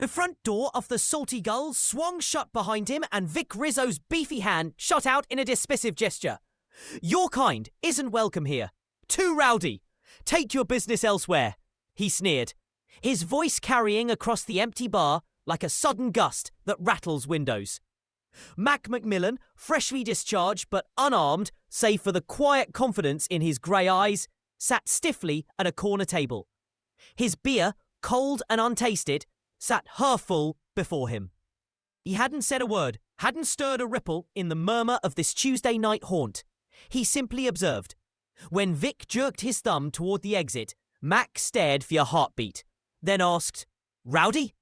The front door of the Salty Gull swung shut behind him and Vic Rizzo's beefy hand shot out in a dismissive gesture. "Your kind isn't welcome here. Too rowdy. Take your business elsewhere," he sneered, his voice carrying across the empty bar like a sudden gust that rattles windows. Mac Macmillan, freshly discharged but unarmed, save for the quiet confidence in his grey eyes, sat stiffly at a corner table. His beer, cold and untasted, sat half full before him. He hadn't said a word, hadn't stirred a ripple in the murmur of this Tuesday night haunt. He simply observed. When Vic jerked his thumb toward the exit, Mac stared for a heartbeat, then asked, "Rowdy?"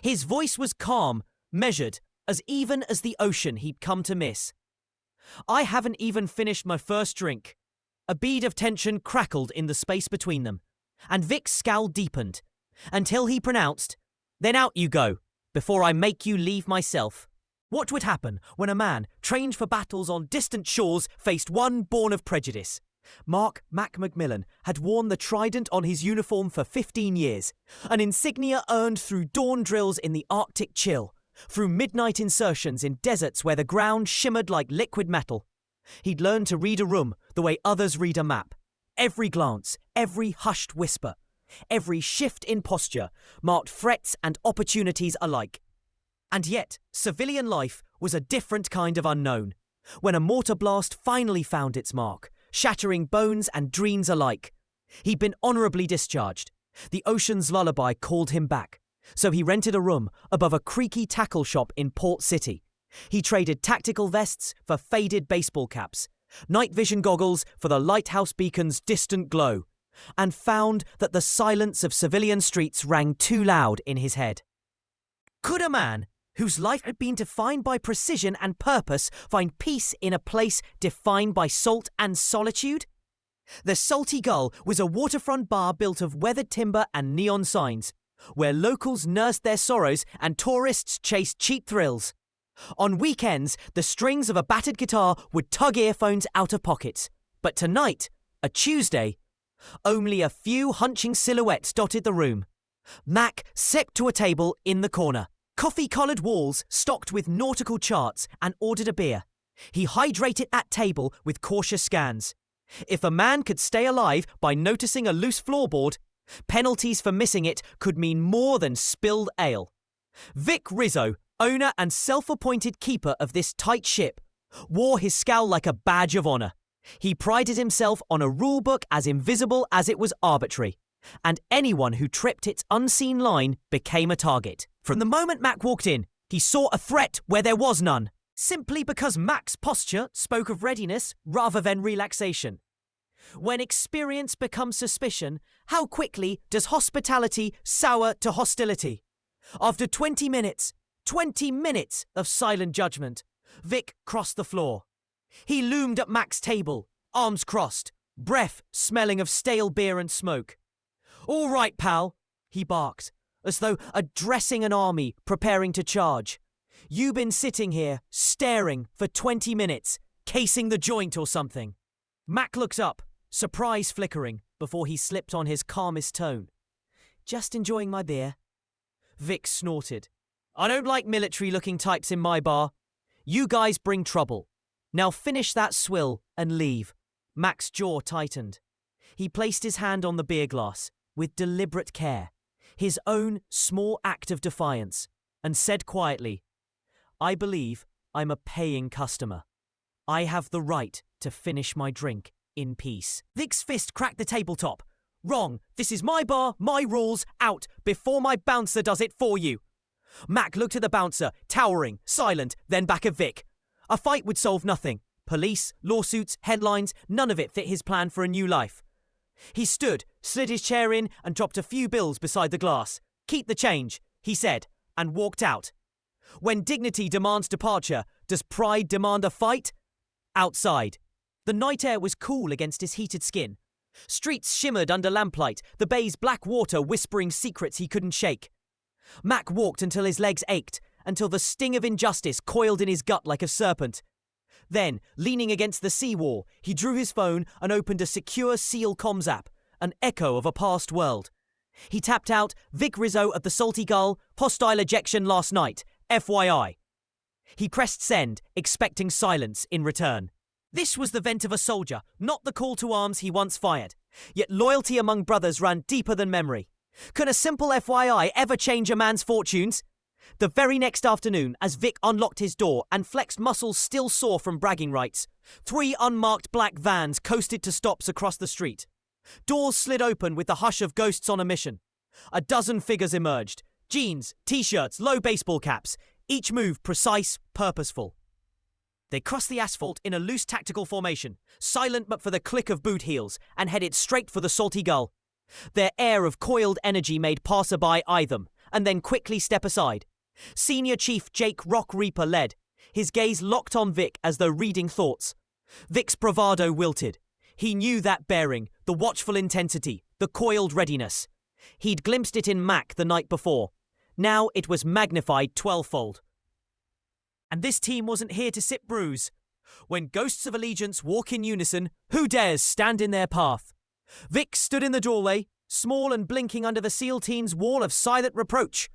His voice was calm, measured, as even as the ocean he'd come to miss. "I haven't even finished my first drink." A bead of tension crackled in the space between them, and Vic's scowl deepened, until he pronounced, "Then out you go, before I make you leave myself." What would happen when a man trained for battles on distant shores faced one born of prejudice? Mark Mac Macmillan had worn the trident on his uniform for 15 years, an insignia earned through dawn drills in the Arctic chill, through midnight insertions in deserts where the ground shimmered like liquid metal. He'd learned to read a room the way others read a map. Every glance, every hushed whisper, every shift in posture marked threats and opportunities alike. And yet, civilian life was a different kind of unknown. When a mortar blast finally found its mark, shattering bones and dreams alike, he'd been honourably discharged. The ocean's lullaby called him back, so he rented a room above a creaky tackle shop in Port City. He traded tactical vests for faded baseball caps, night vision goggles for the lighthouse beacon's distant glow, and found that the silence of civilian streets rang too loud in his head. Could a man whose life had been defined by precision and purpose find peace in a place defined by salt and solitude? The Salty Gull was a waterfront bar built of weathered timber and neon signs, where locals nursed their sorrows and tourists chased cheap thrills. On weekends, the strings of a battered guitar would tug earphones out of pockets. But tonight, a Tuesday, only a few hunching silhouettes dotted the room. Mac stepped to a table in the corner, coffee-coloured walls stocked with nautical charts, and ordered a beer. He hydrated at table with cautious scans. If a man could stay alive by noticing a loose floorboard, penalties for missing it could mean more than spilled ale. Vic Rizzo, owner and self-appointed keeper of this tight ship, wore his scowl like a badge of honour. He prided himself on a rulebook as invisible as it was arbitrary, and anyone who tripped its unseen line became a target. From the moment Mac walked in, he saw a threat where there was none, simply because Mac's posture spoke of readiness rather than relaxation. When experience becomes suspicion, how quickly does hospitality sour to hostility? After 20 minutes of silent judgment, Vic crossed the floor. He loomed at Mac's table, arms crossed, breath smelling of stale beer and smoke. "All right, pal," he barked, as though addressing an army preparing to charge. "You been sitting here, staring for 20 minutes, casing the joint or something." Mac looked up, surprise flickering, before he slipped on his calmest tone. "Just enjoying my beer." Vic snorted. "I don't like military-looking types in my bar. You guys bring trouble. Now finish that swill and leave." Mac's jaw tightened. He placed his hand on the beer glass with deliberate care, his own small act of defiance, and said quietly, "I believe I'm a paying customer. I have the right to finish my drink in peace." Vic's fist cracked the tabletop. "Wrong. This is my bar, my rules. Out before my bouncer does it for you." Mac looked at the bouncer, towering, silent, then back at Vic. A fight would solve nothing. Police, lawsuits, headlines, none of it fit his plan for a new life. He stood, slid his chair in, and dropped a few bills beside the glass. "Keep the change," he said, and walked out. When dignity demands departure, does pride demand a fight? Outside. The night air was cool against his heated skin. Streets shimmered under lamplight, the bay's black water whispering secrets he couldn't shake. Mac walked until his legs ached, until the sting of injustice coiled in his gut like a serpent. Then, leaning against the seawall, he drew his phone and opened a secure SEAL comms app, an echo of a past world. He tapped out, "Vic Rizzo of the Salty Gull, hostile ejection last night, FYI." He pressed send, expecting silence in return. This was the vent of a soldier, not the call to arms he once fired. Yet loyalty among brothers ran deeper than memory. Can a simple FYI ever change a man's fortunes? The very next afternoon, as Vic unlocked his door and flexed muscles still sore from bragging rights, 3 unmarked black vans coasted to stops across the street. Doors slid open with the hush of ghosts on a mission. A dozen figures emerged. Jeans, t-shirts, low baseball caps. Each move precise, purposeful. They crossed the asphalt in a loose tactical formation, silent but for the click of boot heels, and headed straight for the Salty Gull. Their air of coiled energy made passerby eye them, and then quickly step aside. Senior Chief Jake Rock Reaper led, his gaze locked on Vic as though reading thoughts. Vic's bravado wilted. He knew that bearing, the watchful intensity, the coiled readiness. He'd glimpsed it in Mac the night before. Now it was magnified 12-fold. And this team wasn't here to sip brews. When ghosts of allegiance walk in unison, who dares stand in their path? Vic stood in the doorway, small and blinking under the SEAL team's wall of silent reproach.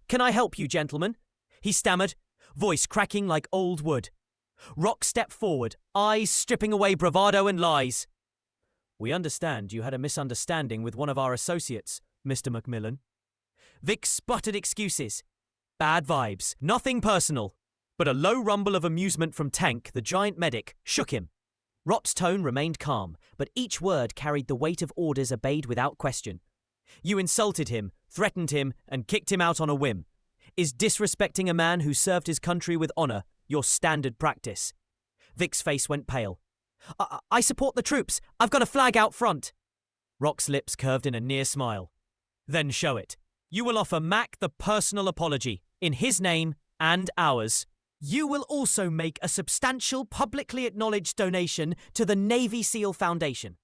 "Can I help you, gentlemen?" he stammered, voice cracking like old wood. Rock stepped forward, eyes stripping away bravado and lies. "We understand you had a misunderstanding with one of our associates, Mr. Macmillan." Vic sputtered excuses. Bad vibes, nothing personal. But a low rumble of amusement from Tank, the giant medic, shook him. Rock's tone remained calm, but each word carried the weight of orders obeyed without question. "You insulted him, threatened him, and kicked him out on a whim. Is disrespecting a man who served his country with honor your standard practice?" Vic's face went pale. I support the troops. I've got a flag out front." Rock's lips curved in a near smile. "Then show it. You will offer Mac the personal apology, in his name and ours. You will also make a substantial publicly acknowledged donation to the Navy SEAL Foundation.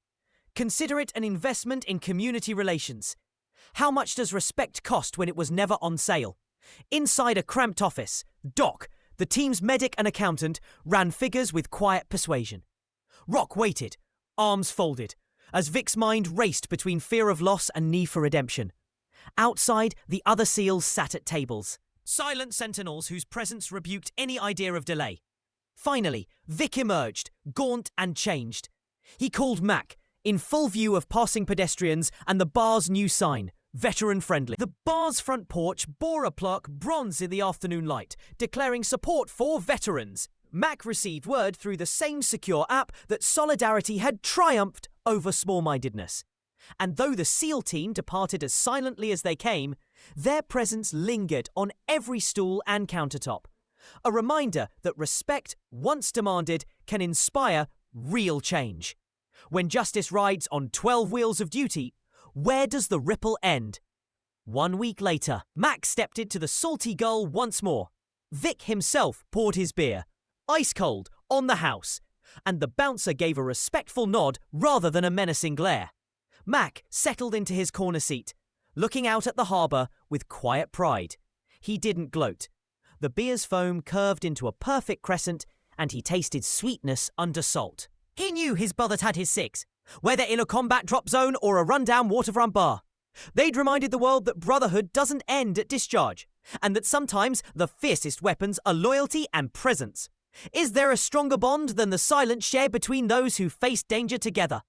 Consider it an investment in community relations. How much does respect cost when it was never on sale?" Inside a cramped office, Doc, the team's medic and accountant, ran figures with quiet persuasion. Rock waited, arms folded, as Vic's mind raced between fear of loss and need for redemption. Outside, the other SEALs sat at tables. Silent sentinels whose presence rebuked any idea of delay. Finally, Vic emerged, gaunt and changed. He called Mac, in full view of passing pedestrians and the bar's new sign, veteran-friendly. The bar's front porch bore a plaque bronze in the afternoon light, declaring support for veterans. Mac received word through the same secure app that solidarity had triumphed over small-mindedness. And though the SEAL team departed as silently as they came, their presence lingered on every stool and countertop. A reminder that respect, once demanded, can inspire real change. When justice rides on 12 wheels of duty, where does the ripple end? 1 week later, Mac stepped into the Salty Gull once more. Vic himself poured his beer, ice cold, on the house, and the bouncer gave a respectful nod rather than a menacing glare. Mac settled into his corner seat, looking out at the harbour with quiet pride. He didn't gloat. The beer's foam curved into a perfect crescent, and he tasted sweetness under salt. He knew his brothers had his six, whether in a combat drop zone or a rundown waterfront bar. They'd reminded the world that brotherhood doesn't end at discharge, and that sometimes the fiercest weapons are loyalty and presence. Is there a stronger bond than the silence shared between those who face danger together?